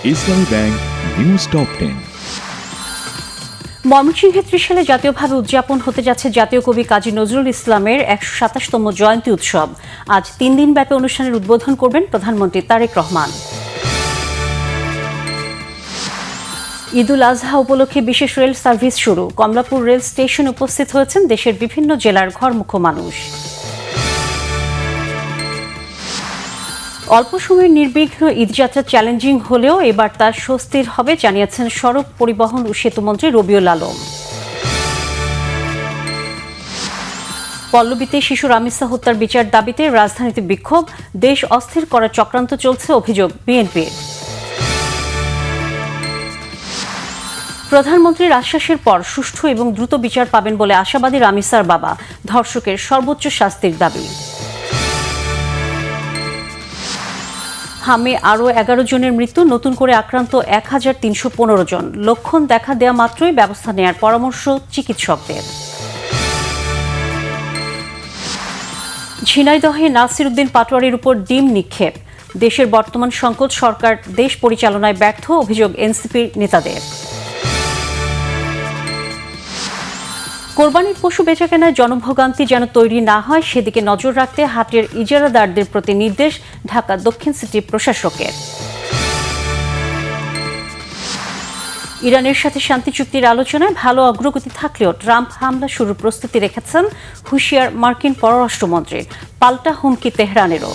ইসলামী bank news top 10। ময়মনসিংহে ত্রিশালে জাতীয়ভাবে উদযাপন হতে যাচ্ছে জাতীয় কবি কাজী নজরুল ইসলামের ১২৭তম জয়ন্তী উৎসব। আজ ৩ দিনব্যাপী অনুষ্ঠানের উদ্বোধন করবেন প্রধানমন্ত্রী তারেক রহমান। ঈদুল আজহা উপলক্ষে বিশেষ রেল সার্ভিস শুরু। কমলাপুর রেল স্টেশনে উপস্থিত হয়েছেন দেশের বিভিন্ন জেলার ঘরমুখো মানুষ। অল্প সময়ের নির্বিঘ্ন ঈদযাত্রা চ্যালেঞ্জিং হলেও এবার তা স্বস্তির হবে জানিয়েছেন সড়ক পরিবহন ও সেতুমন্ত্রী রবিউল আলম। পল্লবীতে শিশু রামিসা হত্যার বিচার দাবিতে রাজধানীতে বিক্ষোভ। দেশ অস্থির করার চক্রান্ত চলছে, অভিযোগ বিএনপির। প্রধানমন্ত্রীর আশ্বাসের পর সুষ্ঠু এবং দ্রুত বিচার পাবেন বলে আশাবাদী রামিসার বাবা। ধর্ষকের সর্বোচ্চ শাস্তির দাবি। হামে আরও 11 জনের মৃত্যু, নতুন করে আক্রান্ত ১৩১৫ জন। লক্ষণ দেখা দেওয়া মাত্রই ব্যবস্থা নেওয়ার পরামর্শ চিকিৎসকদের। ঝিনাইদহে নাসির উদ্দিন পাটোয়ারির উপর ডিম নিক্ষেপ। দেশের বর্তমান সংকট, সরকার দেশ পরিচালনায় ব্যর্থ, অভিযোগ এনসিপির নেতাদের। কোরবানির পশু বেচাকেনায় জনভোগান্তি যেন তৈরি না হয় সেদিকে নজর রাখতে হাটের ইজারাদারদের প্রতি নির্দেশ ঢাকা দক্ষিণ সিটি প্রশাসকের। ইরানের সাথে শান্তি চুক্তির আলোচনায় ভালো অগ্রগতি থাকলেও ট্রাম্প হামলা শুরুর প্রস্তুতি রেখেছেন, হুঁশিয়ার মার্কিন পররাষ্ট্রমন্ত্রীর। পাল্টা হুমকি তেহরানেরও।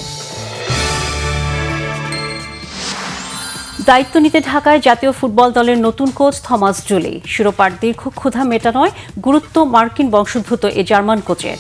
দায়িত্ব নিতে ঢাকায় জাতীয় ফুটবল দলের নতুন কোচ থমাস জুলি। শিরোপার দীর্ঘ ক্ষুধা মেটানোয় গুরুত্ব মার্কিন বংশোদ্ভূত এ জার্মান কোচের।